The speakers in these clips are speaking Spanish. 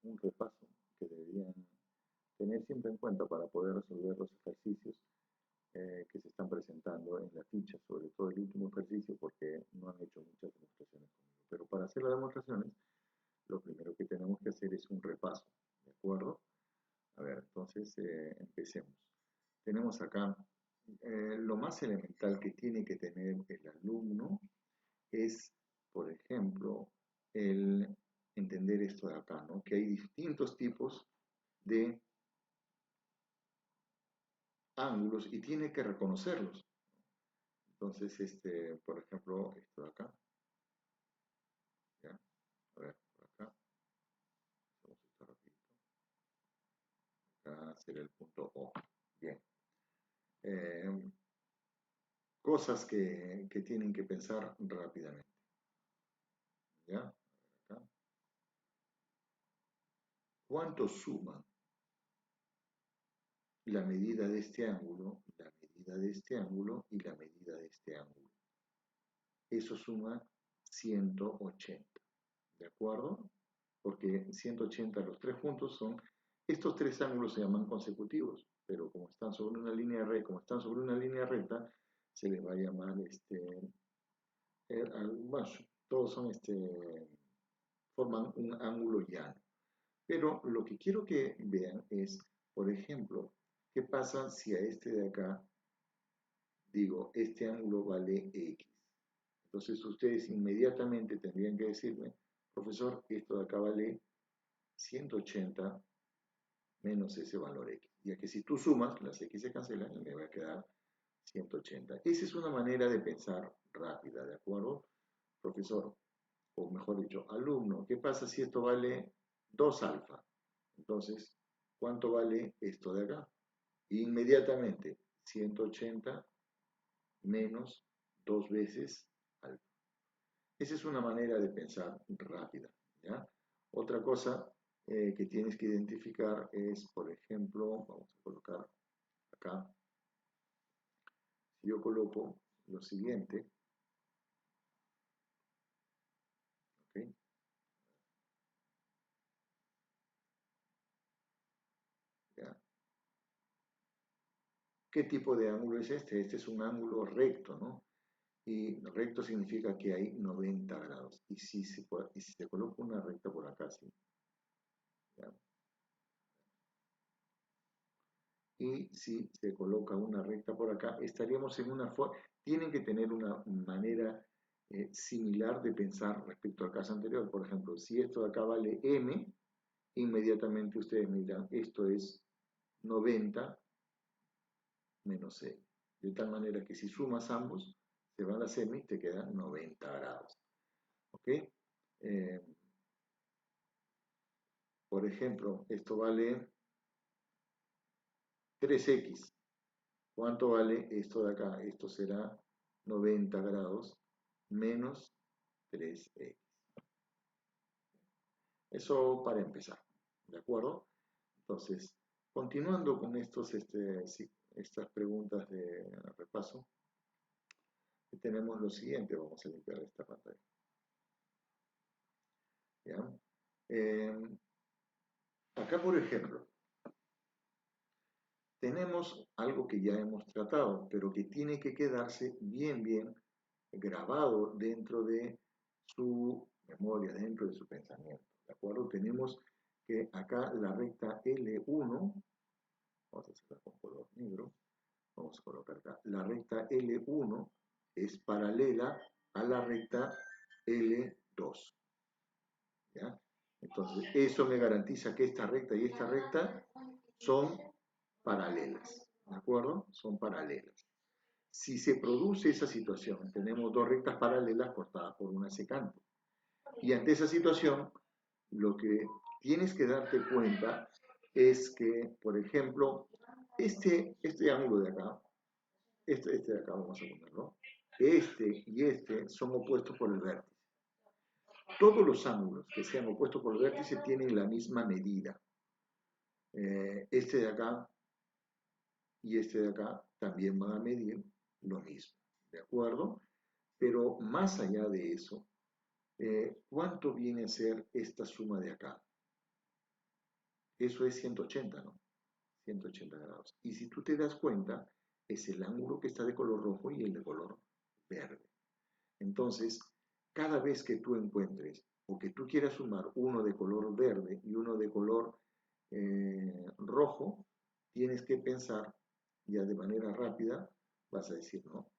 un repaso que deberían tener siempre en cuenta para poder resolver los ejercicios que se están presentando en la ficha, sobre todo el último ejercicio, porque no han hecho muchas demostraciones conmigo. Pero para hacer las demostraciones, lo primero que tenemos que hacer es un repaso, ¿de acuerdo? A ver, entonces empecemos. Tenemos acá lo más elemental que tiene que tener el alumno es, por ejemplo, el entender esto de acá, ¿no? Que hay distintos tipos de ángulos y tiene que reconocerlos. Entonces, por ejemplo, esto de acá, ¿ya? A ver, por acá, hacemos esto rapidito. Acá será el punto O. Bien. Eh, cosas que tienen que pensar rápidamente, ¿ya? A ver acá. ¿Cuánto suma la medida de este ángulo, la medida de este ángulo y la medida de este ángulo? Eso suma 180, ¿de acuerdo? Porque 180 los tres juntos son, estos tres ángulos se llaman consecutivos, pero como están sobre una línea recta, como están sobre una línea recta, se les va a llamar, bueno, todos son, forman un ángulo llano. Pero lo que quiero que vean es, por ejemplo, ¿qué pasa si a este de acá digo, este ángulo vale X? Entonces ustedes inmediatamente tendrían que decirme, profesor, esto de acá vale 180 menos ese valor X. Ya que si tú sumas, las X se cancelan y me va a quedar 180. Esa es una manera de pensar rápida, ¿de acuerdo? Profesor, o mejor dicho, alumno, ¿qué pasa si esto vale 2 alfa? Entonces, ¿cuánto vale esto de acá? Inmediatamente, 180 menos 2 veces alfa. Esa es una manera de pensar rápida, ¿ya? Otra cosa que tienes que identificar es, por ejemplo, vamos a colocar acá, si yo coloco lo siguiente, ¿ok? ¿Ya? ¿Qué tipo de ángulo es este? Este es un ángulo recto, ¿no? Y recto significa que hay 90 grados. Y si se coloca una recta por acá, ¿sí? ¿Ya? Y si se coloca una recta por acá, estaríamos en una forma, tienen que tener una manera similar de pensar respecto al caso anterior. Por ejemplo, si esto de acá vale m, inmediatamente ustedes me dirán, esto es 90 menos m. De tal manera que si sumas ambos, se van las m y te quedan 90 grados. ¿Ok? Eh, por ejemplo, esto vale 3x. ¿Cuánto vale esto de acá? Esto será 90 grados menos 3x. Eso para empezar, ¿de acuerdo? Entonces, continuando con estas preguntas de repaso, tenemos lo siguiente, vamos a limpiar esta pantalla. ¿Ya? Eh, acá, por ejemplo, tenemos algo que ya hemos tratado, pero que tiene que quedarse bien, bien grabado dentro de su memoria, dentro de su pensamiento. ¿De acuerdo? Tenemos que acá la recta L1, vamos a hacerla con color negro, vamos a colocar acá, la recta L1 es paralela a la recta L2. ¿Ya? Entonces, eso me garantiza que esta recta y esta recta son paralelas, ¿de acuerdo? Son paralelas. Si se produce esa situación, tenemos dos rectas paralelas cortadas por una secante. Y ante esa situación, lo que tienes que darte cuenta es que, por ejemplo, este ángulo de acá, este de acá vamos a ponerlo, este y este son opuestos por el vértice. Todos los ángulos que sean opuestos por el vértice tienen la misma medida. Este de acá y este de acá también van a medir lo mismo, ¿de acuerdo? Pero más allá de eso, ¿cuánto viene a ser esta suma de acá? Eso es 180, ¿no? 180 grados. Y si tú te das cuenta, es el ángulo que está de color rojo y el de color verde. Entonces, cada vez que tú encuentres o que tú quieras sumar uno de color verde y uno de color rojo, tienes que pensar ya de manera rápida, vas a decir, no,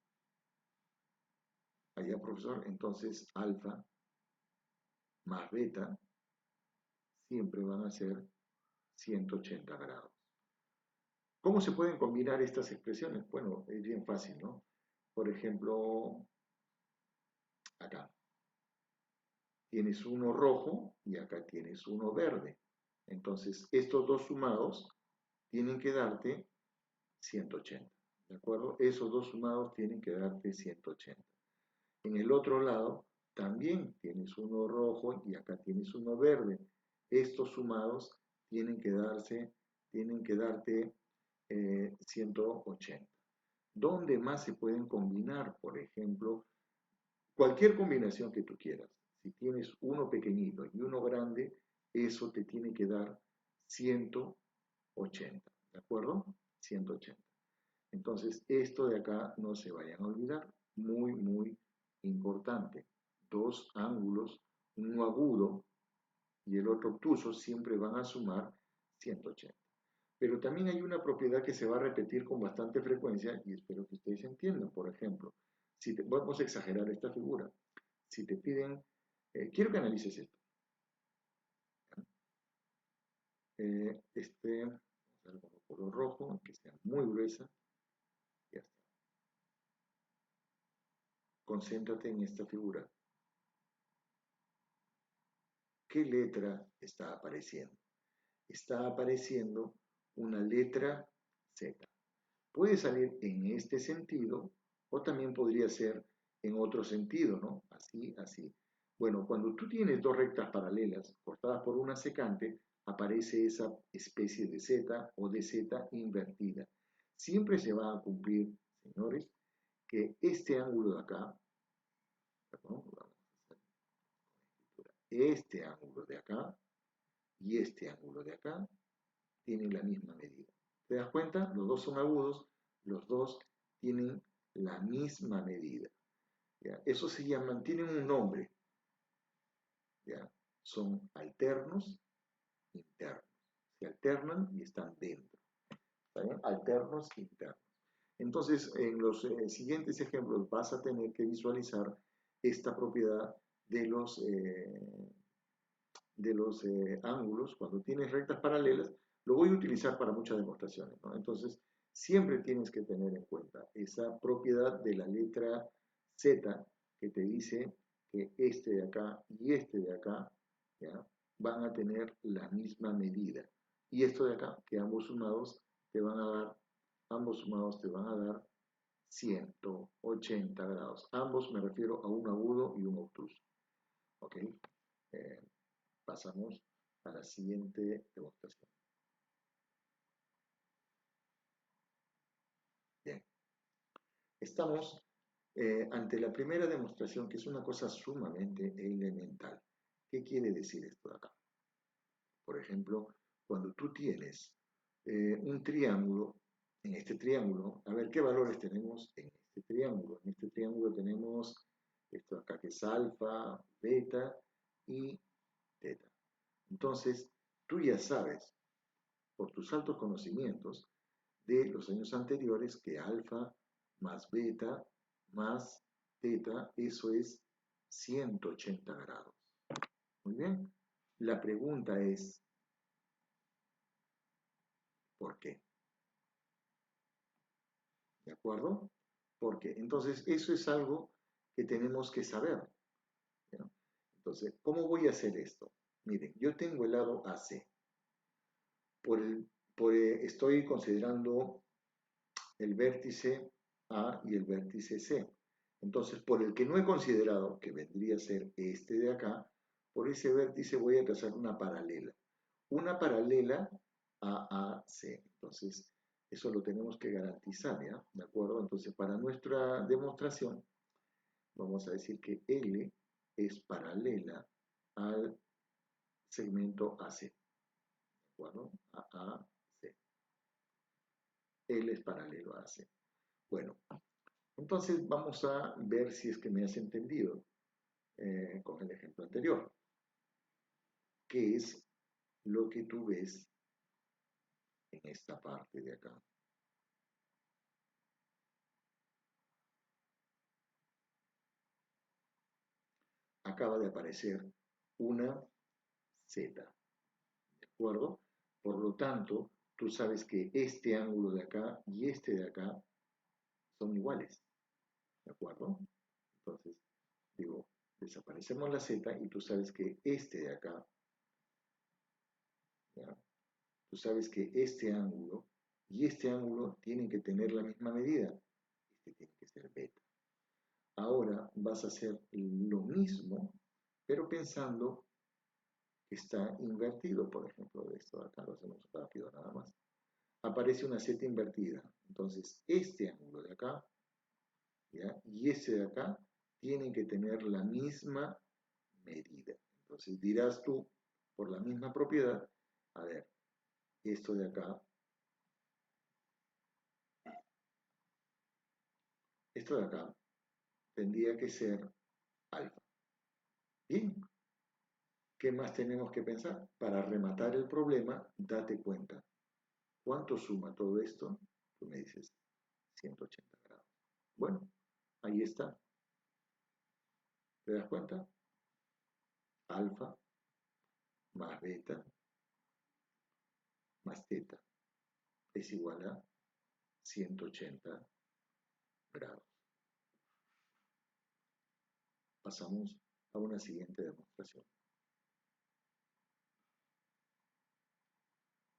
allá profesor, entonces alfa más beta siempre van a ser 180 grados. ¿Cómo se pueden combinar estas expresiones? Bueno, es bien fácil, ¿no? Por ejemplo, acá tienes uno rojo y acá tienes uno verde. Entonces, estos dos sumados tienen que darte 180, ¿de acuerdo? Esos dos sumados tienen que darte 180. En el otro lado, también tienes uno rojo y acá tienes uno verde. Estos sumados tienen que darte 180. ¿Dónde más se pueden combinar? Por ejemplo, cualquier combinación que tú quieras. Si tienes uno pequeñito y uno grande, eso te tiene que dar 180. ¿De acuerdo? 180. Entonces, esto de acá no se vayan a olvidar. Muy, muy importante. Dos ángulos, uno agudo y el otro obtuso, siempre van a sumar 180. Pero también hay una propiedad que se va a repetir con bastante frecuencia y espero que ustedes entiendan. Por ejemplo, vamos a exagerar esta figura. Si te piden, quiero que analices esto. Vamos a hacer con color rojo, que sea muy gruesa. Ya está. Concéntrate en esta figura. ¿Qué letra está apareciendo? Está apareciendo una letra Z. Puede salir en este sentido o también podría ser en otro sentido, ¿no? Así, así. Bueno, cuando tú tienes dos rectas paralelas cortadas por una secante, aparece esa especie de Z o de Z invertida. Siempre se va a cumplir, señores, que este ángulo de acá, perdón, este ángulo de acá y este ángulo de acá tienen la misma medida. ¿Te das cuenta? Los dos son agudos, los dos tienen la misma medida. ¿Ya? Eso se llaman, tienen un nombre. ¿Ya? Son alternos, internos. Se alternan y están dentro. ¿Está bien? Alternos, internos. Entonces, en los siguientes ejemplos vas a tener que visualizar esta propiedad de los ángulos. Cuando tienes rectas paralelas, lo voy a utilizar para muchas demostraciones, ¿no? Entonces, siempre tienes que tener en cuenta esa propiedad de la letra Z que te dice que este de acá y este de acá, ¿ya?, van a tener la misma medida. Y esto de acá, que ambos sumados te van a dar, ambos sumados te van a dar 180 grados. Ambos me refiero a un agudo y un obtuso. ¿Ok? Pasamos a la siguiente demostración. Bien, estamos ante la primera demostración, que es una cosa sumamente elemental. ¿Qué quiere decir esto de acá? Por ejemplo, cuando tú tienes un triángulo, en este triángulo, a ver qué valores tenemos en este triángulo. En este triángulo tenemos esto acá que es alfa, beta y teta. Entonces, tú ya sabes, por tus altos conocimientos de los años anteriores, que alfa más beta más teta, eso es 180 grados. Muy bien. La pregunta es, ¿por qué? ¿De acuerdo? ¿Por qué? Entonces, eso es algo que tenemos que saber, ¿no? Entonces, ¿cómo voy a hacer esto? Miren, yo tengo el lado AC. Estoy considerando el vértice A y el vértice C. Entonces, por el que no he considerado, que vendría a ser este de acá, por ese vértice voy a trazar una paralela. Una paralela a AC. Entonces, eso lo tenemos que garantizar, ¿ya? ¿De acuerdo? Entonces, para nuestra demostración, vamos a decir que L es paralela al segmento AC. ¿De acuerdo? A, C. L es paralelo a AC. Bueno, entonces vamos a ver si es que me has entendido con el ejemplo anterior. ¿Qué es lo que tú ves en esta parte de acá? Acaba de aparecer una Z, ¿de acuerdo? Por lo tanto, tú sabes que este ángulo de acá y este de acá son iguales, ¿de acuerdo? Entonces, digo, desaparecemos la Z y tú sabes que este de acá, ¿ya? Tú sabes que este ángulo y este ángulo tienen que tener la misma medida. Este tiene que ser beta. Ahora vas a hacer lo mismo, pero pensando que está invertido, por ejemplo, de esto de acá, lo hacemos rápido nada más. Aparece una Z invertida. Entonces, este ángulo de acá, ¿ya? Y ese de acá tienen que tener la misma medida. Entonces dirás tú, por la misma propiedad, a ver, esto de acá, esto de acá tendría que ser alfa. Bien, ¿qué más tenemos que pensar? Para rematar el problema, date cuenta. ¿Cuánto suma todo esto? Tú me dices 180 grados. Bueno, ahí está. ¿Te das cuenta? Alfa más beta más teta es igual a 180 grados. Pasamos a una siguiente demostración.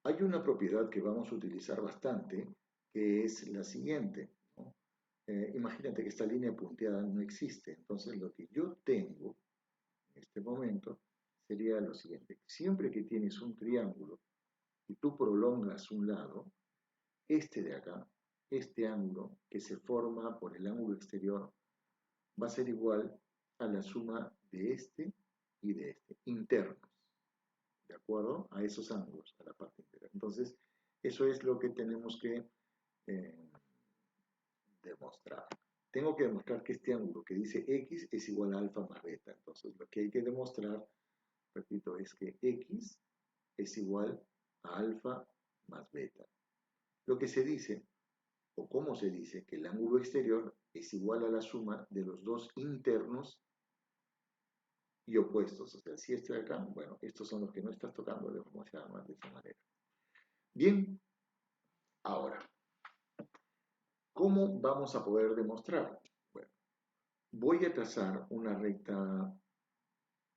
Hay una propiedad que vamos a utilizar bastante, que es la siguiente, ¿no? Imagínate que esta línea punteada no existe, entonces lo que yo tengo en este momento sería lo siguiente. Siempre que tienes un triángulo y tú prolongas un lado, este de acá, este ángulo que se forma por el ángulo exterior, va a ser igual a la suma de este y de este, internos, ¿de acuerdo? A esos ángulos, a la parte interior. Entonces, eso es lo que tenemos que eh, demostrar. Tengo que demostrar que este ángulo que dice X es igual a alfa más beta. Entonces, lo que hay que demostrar, repito, es que X es igual a alfa más beta. Lo que se dice, o cómo se dice, que el ángulo exterior es igual a la suma de los dos internos y opuestos. O sea, si estoy acá, bueno, estos son los que no estás tocando, le vamos a llamar de esa manera. Bien, ahora, ¿cómo vamos a poder demostrar? Bueno, voy a trazar una recta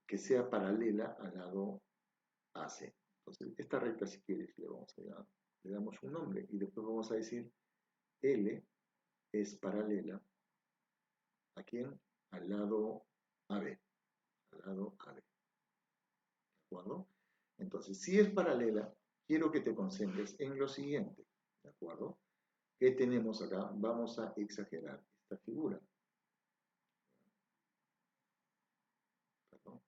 que sea paralela al lado AC. Entonces, esta recta, si quieres, le damos un nombre y después vamos a decir L es paralela ¿a quién? Al lado AB. Al lado AB. ¿De acuerdo? Entonces, si es paralela, quiero que te concentres en lo siguiente. ¿De acuerdo? ¿Qué tenemos acá? Vamos a exagerar esta figura. Perdón.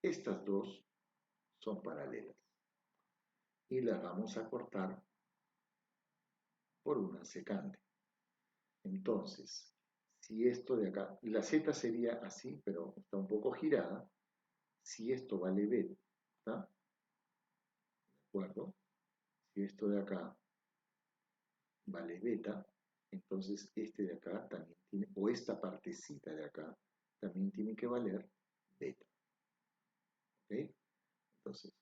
Estas dos son paralelas y las vamos a cortar por una secante. Entonces, si esto de acá, la Z sería así, pero está un poco girada. Si esto vale beta, ¿de acuerdo? Si esto de acá vale beta, entonces este de acá también tiene, o esta partecita de acá, también tiene que valer beta. ¿Ok? Entonces,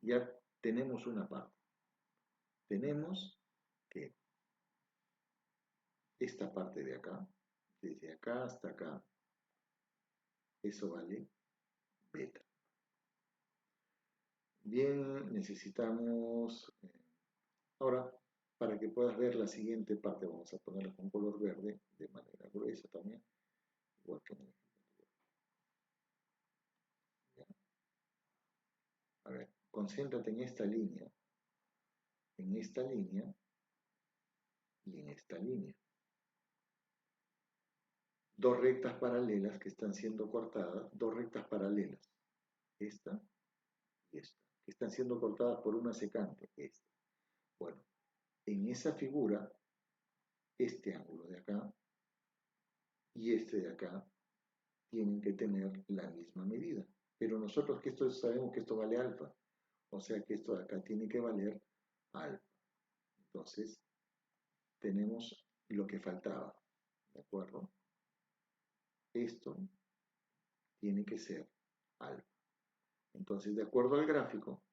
ya tenemos una parte. Tenemos que esta parte de acá, desde acá hasta acá, eso vale beta. Bien, necesitamos... ahora, para que puedas ver la siguiente parte, vamos a ponerla con color verde, de manera gruesa también, igual que en el ejemplo anterior. A ver, concéntrate en esta línea y en esta línea. dos rectas paralelas que están siendo cortadas, dos rectas paralelas, esta y esta, que están siendo cortadas por una secante, esta. Bueno, en esa figura, este ángulo de acá y este de acá tienen que tener la misma medida. Pero nosotros que esto sabemos que esto vale alfa, o sea que esto de acá tiene que valer alfa. Entonces, tenemos lo que faltaba, ¿de acuerdo? Esto tiene que ser alfa. Entonces, de acuerdo al gráfico,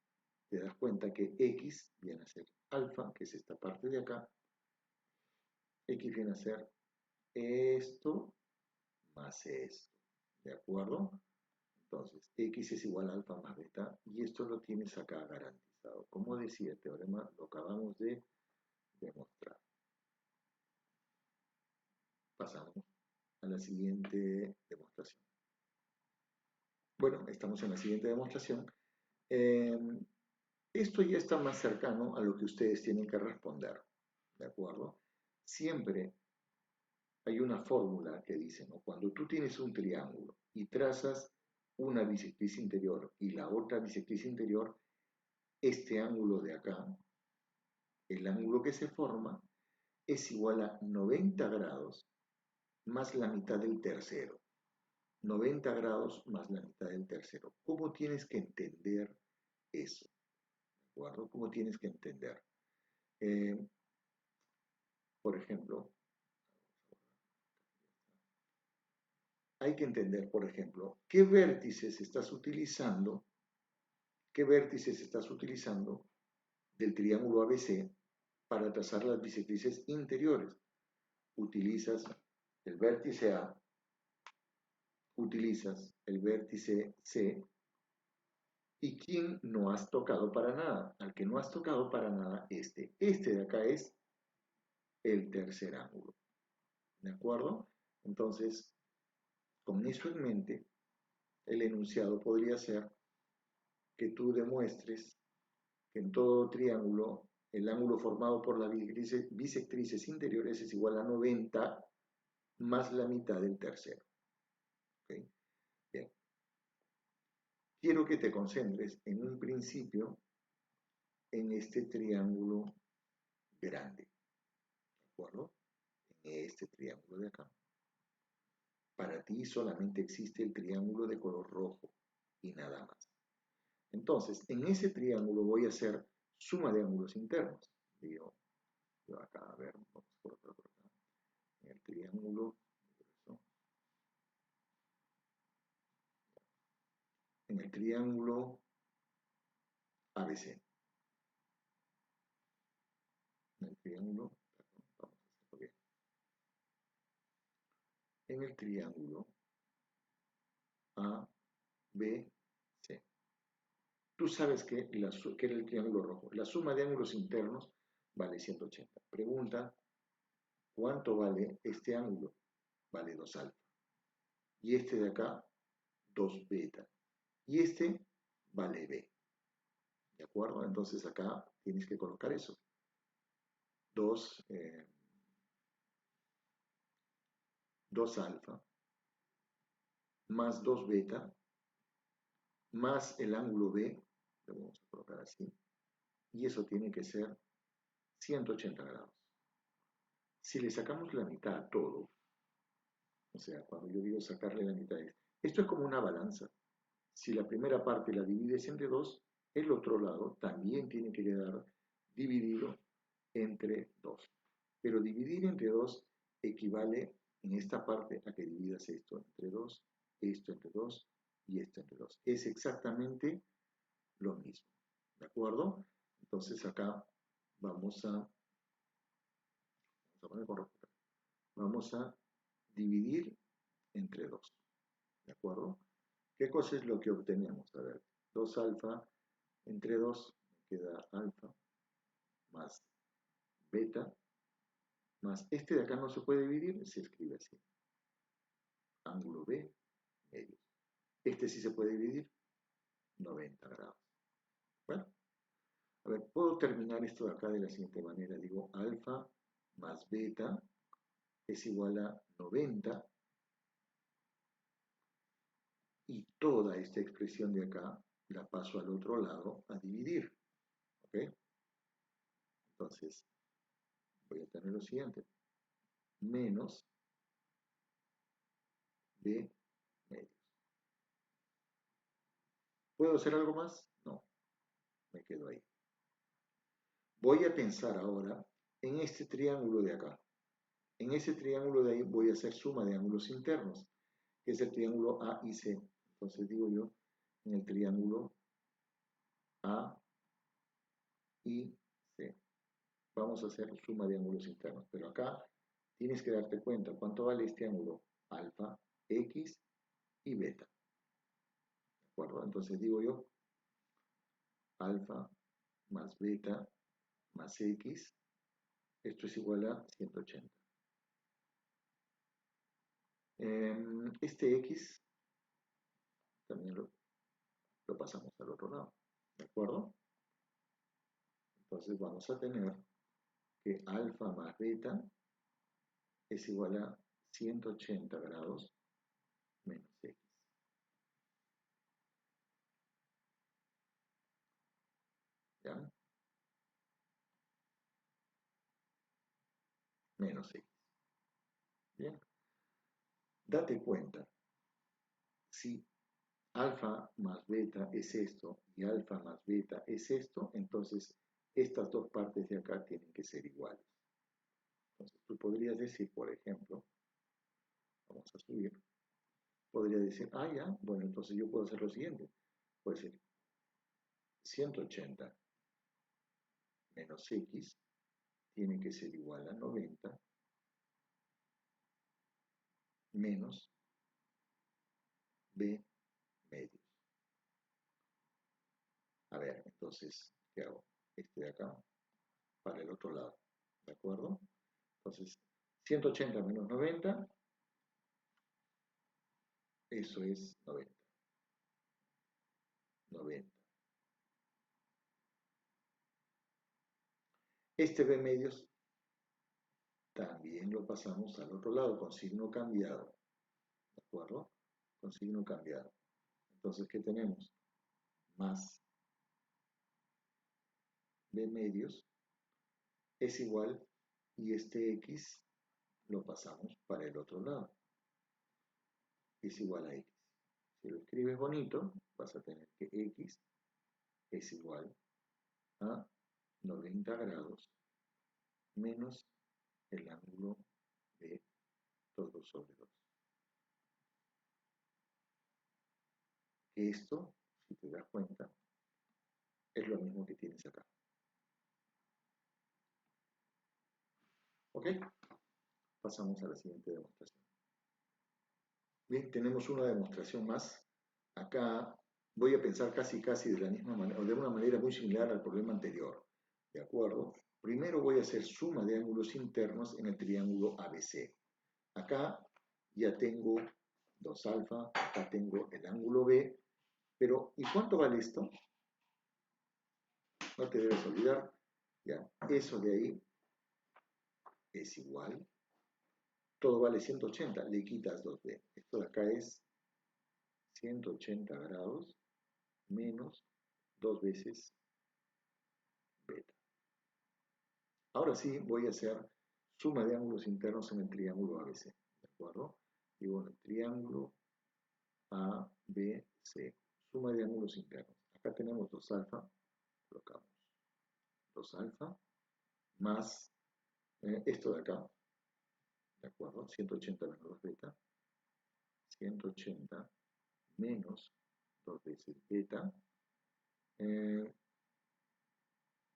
te das cuenta que x viene a ser alfa, que es esta parte de acá. X viene a ser esto más esto, ¿de acuerdo? Entonces, x es igual a alfa más beta, y esto lo tienes acá garantizado. Como decía el teorema, lo acabamos de demostrar. Pasamos a la siguiente demostración. Bueno, estamos en la siguiente demostración. Esto ya está más cercano a lo que ustedes tienen que responder, ¿de acuerdo? Siempre hay una fórmula que dice, ¿no? Cuando tú tienes un triángulo y trazas una bisectriz interior y la otra bisectriz interior, este ángulo de acá, el ángulo que se forma, es igual a 90 grados más la mitad del tercero. 90 grados más la mitad del tercero. ¿Cómo tienes que entender eso? ¿De acuerdo? ¿Cómo tienes que entender? Por ejemplo, hay que entender, por ejemplo, qué vértices estás utilizando del triángulo ABC para trazar las bisectrices interiores. Utilizas el vértice A, utilizas el vértice C, ¿y quién no has tocado para nada? Al que no has tocado para nada, este. Este de acá es el tercer ángulo. ¿De acuerdo? Entonces, con eso en mente, el enunciado podría ser que tú demuestres que en todo triángulo el ángulo formado por las bisectrices interiores es igual a 90 más la mitad del tercero. ¿Okay? Bien. Quiero que te concentres en un principio en este triángulo grande. ¿De acuerdo? En este triángulo de acá. Para ti solamente existe el triángulo de color rojo y nada más. Entonces, en ese triángulo voy a hacer suma de ángulos internos. Digo, yo acá, a ver, vamos por acá. En el triángulo, ABC. En el triángulo, perdón, vamos a hacerlo bien. En el triángulo ABC. Tú sabes que era el triángulo rojo. La suma de ángulos internos vale 180. Pregunta, ¿cuánto vale este ángulo? Vale 2 alfa. Y este de acá, 2 beta. Y este vale B. ¿De acuerdo? Entonces acá tienes que colocar eso. 2 alfa más 2 beta más el ángulo B, lo vamos a colocar así, y eso tiene que ser 180 grados. Si le sacamos la mitad a todo, o sea, cuando yo digo sacarle la mitad, esto es como una balanza. Si la primera parte la divides entre 2, el otro lado también tiene que quedar dividido entre 2. Pero dividir entre 2 equivale en esta parte a que dividas esto entre 2, esto entre 2 y esto entre 2. Es exactamente lo mismo. ¿De acuerdo? Entonces acá vamos a dividir entre 2. ¿De acuerdo? ¿Qué cosa es lo que obtenemos? A ver, 2 alfa entre 2 me queda alfa más beta más este de acá no se puede dividir, se escribe así. Ángulo B, medio. Este sí se puede dividir, 90 grados. Bueno, a ver, puedo terminar esto de acá de la siguiente manera. Digo, alfa más beta es igual a 90 toda esta expresión de acá la paso al otro lado a dividir. ¿Ok? Entonces, voy a tener lo siguiente. Menos B medios. ¿Puedo hacer algo más? No, me quedo ahí. Voy a pensar ahora en este triángulo de acá. En ese triángulo de ahí voy a hacer suma de ángulos internos, que es el triángulo A y C. Entonces digo yo, en el triángulo A y C. Vamos a hacer suma de ángulos internos. Pero acá tienes que darte cuenta cuánto vale este ángulo alfa, X y beta. ¿De acuerdo? Entonces digo yo, alfa más beta más X, esto es igual a 180. Este X también lo pasamos al otro lado. ¿De acuerdo? Entonces vamos a tener que alfa más beta es igual a 180 grados menos X. ¿Ya? Menos X. Bien. Date cuenta, si alfa más beta es esto y alfa más beta es esto, entonces estas dos partes de acá tienen que ser iguales. Entonces tú podrías decir, por ejemplo, vamos a subir, podría decir, ah, ya, bueno, entonces yo puedo hacer lo siguiente. Puede ser 180 menos X tiene que ser igual a 90 menos B medios. A ver, entonces, ¿qué hago? Este de acá para el otro lado, ¿de acuerdo? Entonces, 180 menos 90, eso es 90. 90. Este B medios también lo pasamos al otro lado con signo cambiado, ¿de acuerdo? Con signo cambiado. Entonces, ¿qué tenemos? Más B medios es igual, y este X lo pasamos para el otro lado, es igual a X. Si lo escribes bonito, vas a tener que X es igual a 90 grados menos el ángulo de 2 sobre 2. Esto, si te das cuenta, es lo mismo que tienes acá. ¿Ok? Pasamos a la siguiente demostración. Bien, tenemos una demostración más. Acá voy a pensar casi de la misma manera, o de una manera muy similar al problema anterior. ¿De acuerdo? Primero voy a hacer suma de ángulos internos en el triángulo ABC. Acá ya tengo 2 alfa, acá tengo el ángulo B, pero ¿y cuánto vale esto? No te debes olvidar, ya, eso de ahí es igual, todo vale 180, le quitas 2B. Esto de acá es 180 grados menos 2 veces beta. Ahora sí voy a hacer suma de ángulos internos en el triángulo ABC, ¿de acuerdo? Digo, en el triángulo ABC, suma de ángulos internos. Acá tenemos 2 alfa, colocamos 2 alfa, más esto de acá, ¿de acuerdo? 180 menos 2 beta, 180 menos 2 veces beta, eh,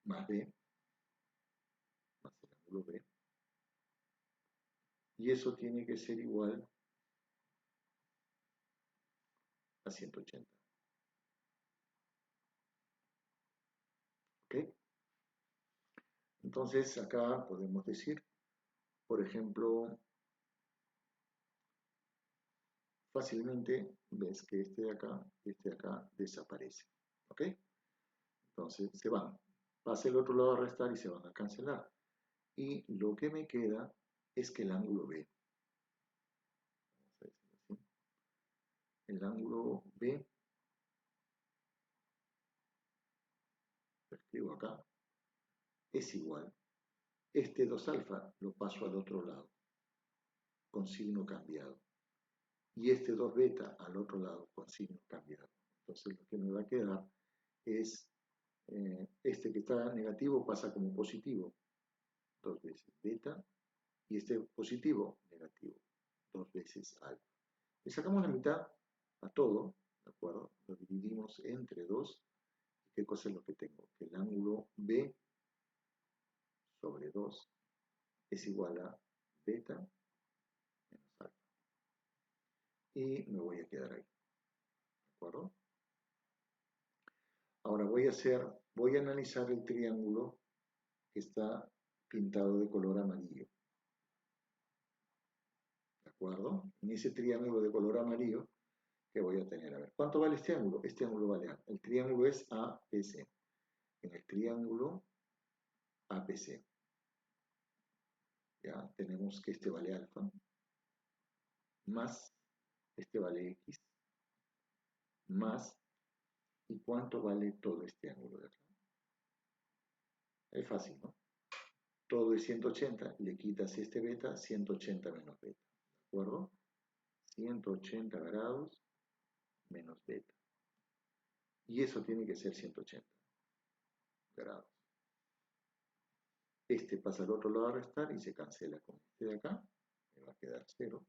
más b, más el ángulo b, y eso tiene que ser igual a 180. ¿Ok? Entonces acá podemos decir, por ejemplo, fácilmente ves que este de acá desaparece. ¿Ok? Entonces se van. Pasa el otro lado a restar y se van a cancelar. Y lo que me queda es que el ángulo B, vamos a decirlo así, el ángulo B, lo escribo acá, es igual. Este 2 alfa lo paso al otro lado, con signo cambiado. Y este 2 beta al otro lado, con signo cambiado. Entonces lo que me va a quedar es, este que está negativo pasa como positivo, 2 veces beta, y este positivo, negativo, 2 veces alfa. Le sacamos la mitad a todo, ¿de acuerdo? Lo dividimos entre 2. ¿Qué cosa es lo que tengo? Que el ángulo B sobre 2 es igual a beta menos alfa. Y me voy a quedar ahí, ¿de acuerdo? Ahora voy a analizar el triángulo que está pintado de color amarillo, ¿de acuerdo? En ese triángulo de color amarillo que voy a tener, a ver, ¿cuánto vale este ángulo? Este ángulo vale A. El triángulo es APC. En el triángulo APC, ya tenemos que este vale alfa, más este vale X, más, ¿y cuánto vale todo este ángulo de acá? Es fácil, ¿no? Todo es 180, le quitas este beta, 180 menos beta, ¿de acuerdo? 180 grados menos beta. Y eso tiene que ser 180 grados. Este pasa al otro lado a restar y se cancela con este de acá. Me va a quedar 0.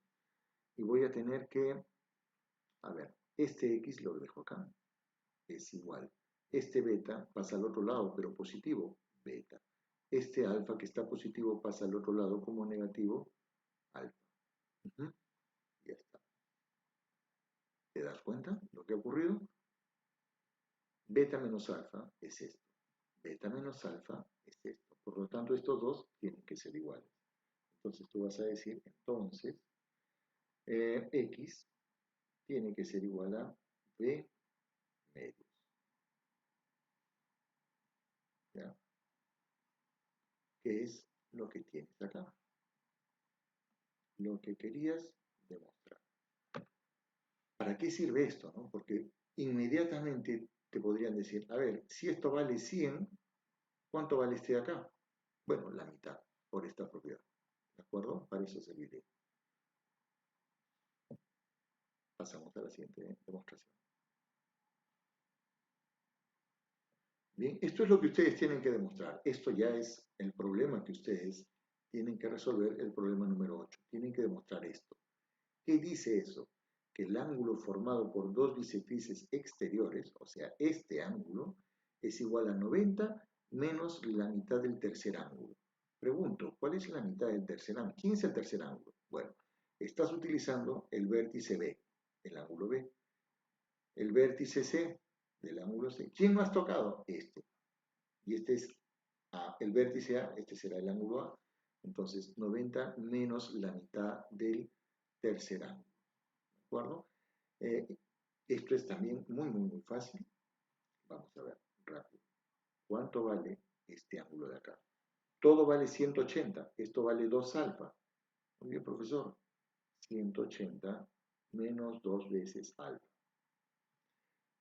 Y voy a tener que, a ver, este X lo dejo acá. Es igual. Este beta pasa al otro lado, pero positivo, beta. Este alfa que está positivo pasa al otro lado como negativo, alfa. Ya está. ¿Te das cuenta lo que ha ocurrido? Beta menos alfa es esto. Beta menos alfa es esto. Por lo tanto, estos dos tienen que ser iguales. Entonces tú vas a decir, entonces, X tiene que ser igual a B medios. ¿Ya? ¿Qué es lo que tienes acá? Lo que querías demostrar. ¿Para qué sirve esto? ¿No? Porque inmediatamente te podrían decir, a ver, si esto vale 100, ¿cuánto vale este de acá? Bueno, la mitad por esta propiedad. ¿De acuerdo? Para eso serviría. Pasamos a la siguiente demostración. Bien, esto es lo que ustedes tienen que demostrar. Esto ya es el problema que ustedes tienen que resolver, el problema número 8. Tienen que demostrar esto. ¿Qué dice eso? Que el ángulo formado por dos bisectrices exteriores, o sea, este ángulo, es igual a 90 menos la mitad del tercer ángulo. Pregunto, ¿cuál es la mitad del tercer ángulo? ¿Quién es el tercer ángulo? Bueno, estás utilizando el vértice B, el ángulo B. El vértice C del ángulo C. ¿Quién no has tocado? Este. Y este es el vértice A, este será el ángulo A. Entonces, 90 menos la mitad del tercer ángulo. ¿De acuerdo? Esto es también muy fácil. Vamos a ver rápido. ¿Cuánto vale este ángulo de acá? Todo vale 180. Esto vale 2 alfa. Muy bien, profesor. 180 menos 2 veces alfa.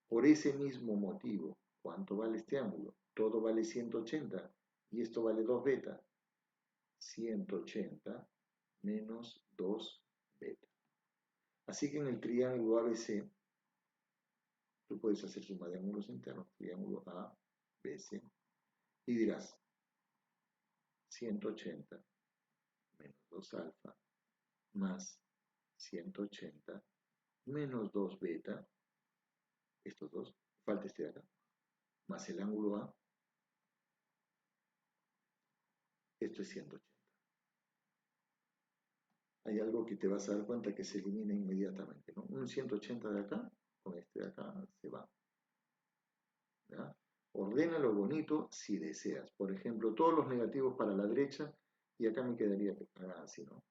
Por ese mismo motivo, ¿cuánto vale este ángulo? Todo vale 180 y esto vale 2 beta. 180 menos 2 beta. Así que en el triángulo ABC, tú puedes hacer suma de ángulos internos, triángulo ABC, y dirás 180 menos 2 alfa más 180 menos 2 beta, estos dos, falta este de acá, más el ángulo A, esto es 180. Hay algo que te vas a dar cuenta que se elimina inmediatamente, ¿no? Un 180 de acá, con este de acá, se va. ¿Ya? Ordénalo bonito si deseas. Por ejemplo, todos los negativos para la derecha, y acá me quedaría así, ¿no?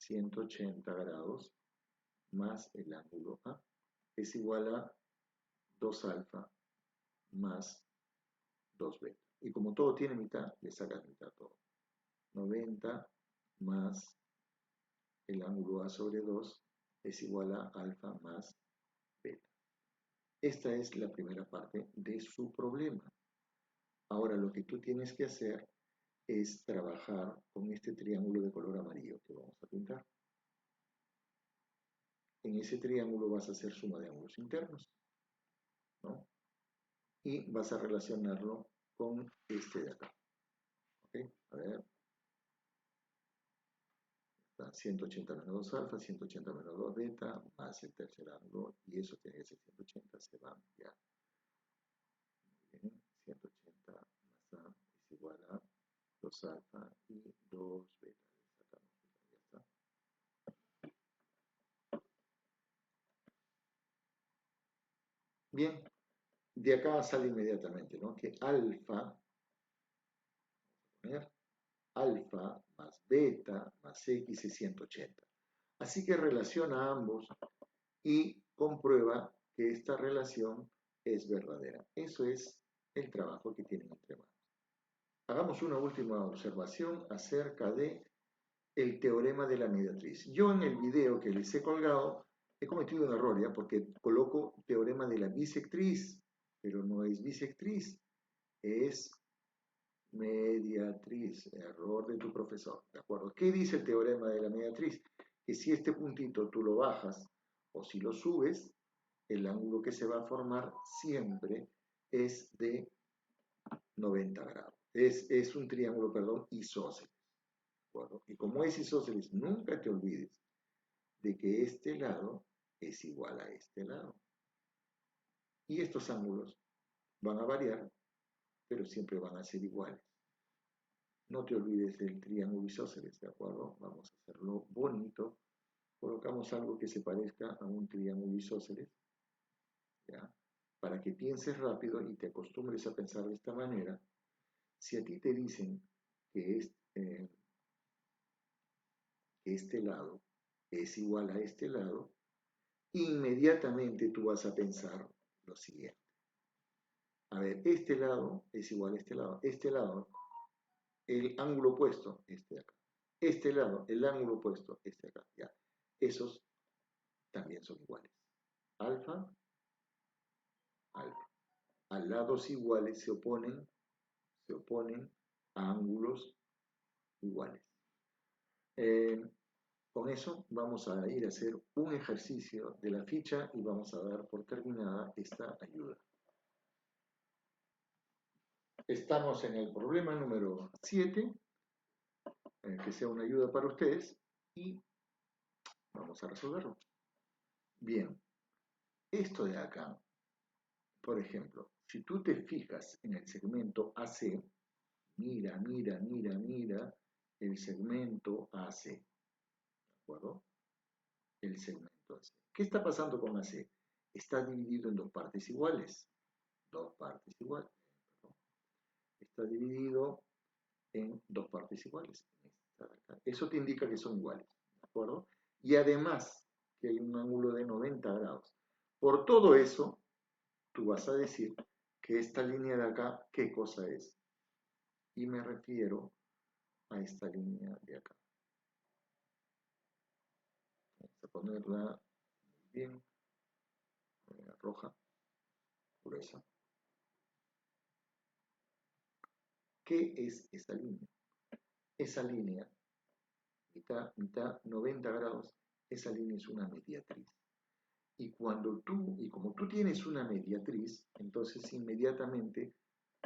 180 grados más el ángulo A es igual a 2 alfa más 2 beta. Y como todo tiene mitad, le sacas mitad a todo. 90 más el ángulo A sobre 2 es igual a alfa más beta. Esta es la primera parte de su problema. Ahora lo que tú tienes que hacer es trabajar con este triángulo de color amarillo que vamos a pintar. En ese triángulo vas a hacer suma de ángulos internos, ¿no? Y vas a relacionarlo con este de acá. ¿Ok? A ver. 180 menos 2 alfa, 180 menos 2 beta, más el tercer ángulo, y eso tiene que ser 180, se va ya. Muy bien, 180 más A es igual a 2 alfa y 2 beta. Sacamos, ya está. Bien, de acá sale inmediatamente, ¿no? Que alfa, poner, alfa más beta más x es 180. Así que relaciona ambos y comprueba que esta relación es verdadera. Eso es el trabajo que tienen entre manos. Hagamos una última observación acerca de el teorema de la mediatriz. Yo en el video que les he colgado he cometido un error, ¿ya? Porque coloco teorema de la bisectriz, pero no es bisectriz, es mediatriz, error de tu profesor, ¿de acuerdo? ¿Qué dice el teorema de la mediatriz? Que si este puntito tú lo bajas o si lo subes, el ángulo que se va a formar siempre es de 90 grados. Es un triángulo, perdón, isósceles, ¿de acuerdo? Y como es isósceles, nunca te olvides de que este lado es igual a este lado. Y estos ángulos van a variar, pero siempre van a ser iguales. No te olvides del triángulo isósceles, ¿de acuerdo? Vamos a hacerlo bonito. Colocamos algo que se parezca a un triángulo isósceles, ¿ya? Para que pienses rápido y te acostumbres a pensar de esta manera. Si a ti te dicen que, que este lado es igual a este lado, inmediatamente tú vas a pensar lo siguiente. A ver, este lado es igual a este lado, el ángulo opuesto, este de acá. Este lado, el ángulo opuesto, este de acá, ya. Esos también son iguales. Alfa, alfa. A lados iguales se oponen a ángulos iguales. Con eso vamos a ir a hacer un ejercicio de la ficha y vamos a dar por terminada esta ayuda. Estamos en el problema número 7, que sea una ayuda para ustedes, y vamos a resolverlo. Bien, esto de acá, por ejemplo, si tú te fijas en el segmento AC, mira el segmento AC, ¿de acuerdo? El segmento AC. ¿Qué está pasando con AC? Está dividido en dos partes iguales. Dos partes iguales. Está dividido en dos partes iguales. Eso te indica que son iguales, ¿de acuerdo? Y además que hay un ángulo de 90 grados. Por todo eso, tú vas a decir que esta línea de acá, ¿qué cosa es? Y me refiero a esta línea de acá. Vamos a ponerla muy bien, roja, gruesa. ¿Qué es esa línea? Esa línea, mitad 90 grados, esa línea es una mediatriz. Y como tú tienes una mediatriz, entonces inmediatamente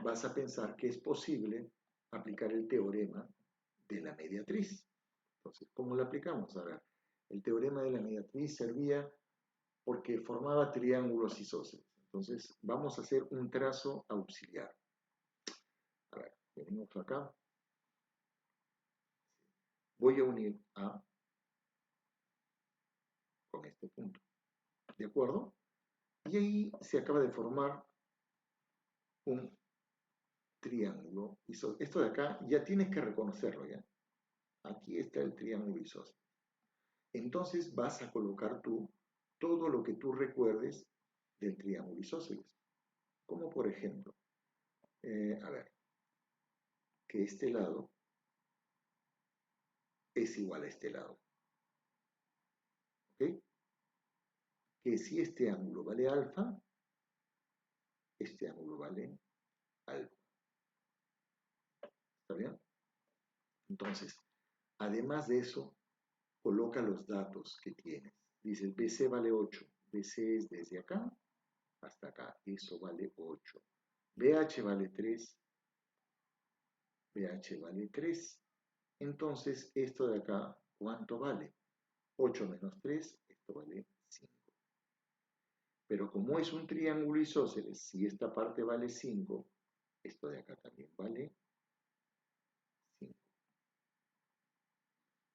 vas a pensar que es posible aplicar el teorema de la mediatriz. Entonces, ¿cómo lo aplicamos? A ver, el teorema de la mediatriz servía porque formaba triángulos isósceles. Entonces, vamos a hacer un trazo auxiliar. A ver, venimos acá. Voy a unir A con este punto. ¿De acuerdo? Y ahí se acaba de formar un triángulo isósceles. Esto de acá ya tienes que reconocerlo ya. Aquí está el triángulo isósceles. Entonces vas a colocar tú todo lo que tú recuerdes del triángulo isósceles. Como por ejemplo, a ver, que este lado es igual a este lado. ¿Ok? que si este ángulo vale alfa, este ángulo vale alfa. ¿Está bien? Entonces, además de eso, coloca los datos que tienes. Dices, BC vale 8. BC es desde acá hasta acá. Eso vale 8. BH vale 3. BH vale 3. Entonces, esto de acá, ¿cuánto vale? 8 menos 3, esto vale 5. Pero como es un triángulo isósceles, si esta parte vale 5, esto de acá también vale 5.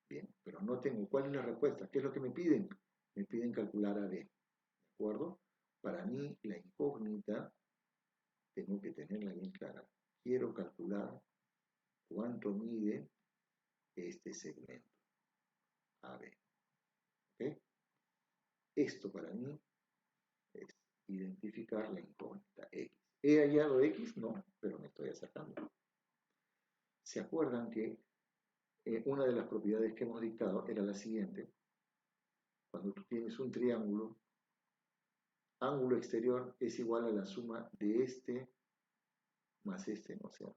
Bien, pero no tengo cuál es la respuesta. ¿Qué es lo que me piden? Me piden calcular AB. ¿De acuerdo? Para mí, la incógnita, tengo que tenerla bien clara. Quiero calcular cuánto mide este segmento AB. ¿Ok? Esto para mí es identificar la incógnita X. ¿He hallado X? No, pero me estoy acercando. ¿Se acuerdan que una de las propiedades que hemos dictado era la siguiente? Cuando tú tienes un triángulo, ángulo exterior es igual a la suma de este más este, o sea,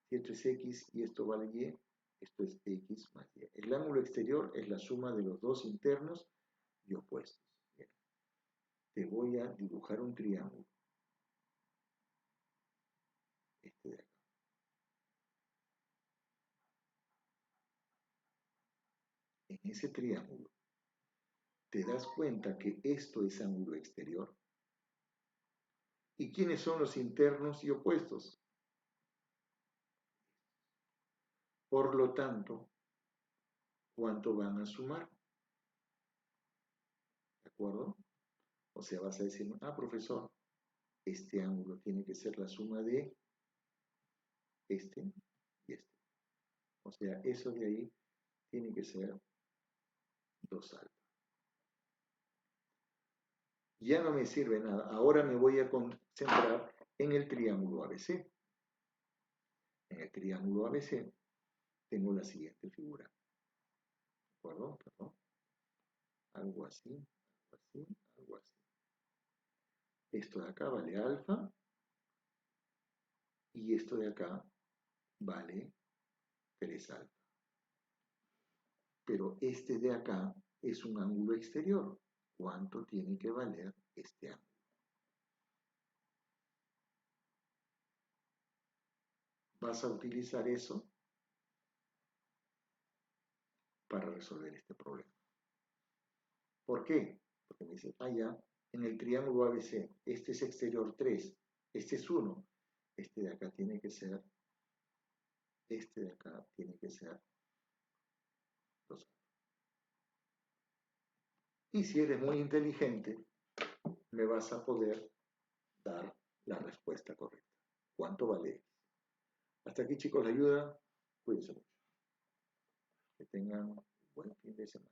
si esto es X y esto vale Y, esto es X más Y. El ángulo exterior es la suma de los dos internos y opuestos. Bien. Te voy a dibujar un triángulo. Este de acá. En ese triángulo, ¿te das cuenta que esto es ángulo exterior? ¿Y quiénes son los internos y opuestos? Por lo tanto, ¿cuánto van a sumar? ¿De acuerdo? O sea, vas a decir, profesor, este ángulo tiene que ser la suma de este y este. O sea, eso de ahí tiene que ser 2 alfa. Ya no me sirve nada. Ahora me voy a concentrar en el triángulo ABC. En el triángulo ABC tengo la siguiente figura. ¿De acuerdo? Perdón. Algo así, algo así, algo así. Esto de acá vale alfa y esto de acá vale 3 alfa. Pero este de acá es un ángulo exterior. ¿Cuánto tiene que valer este ángulo? Vas a utilizar eso para resolver este problema. ¿Por qué? Porque me dice, ya, en el triángulo ABC, este es exterior 3, este es 1, este de acá tiene que ser, este de acá tiene que ser 2. Y si eres muy inteligente, me vas a poder dar la respuesta correcta. ¿Cuánto vale X? Hasta aquí, chicos, la ayuda. Cuídense mucho. Que tengan un buen fin de semana.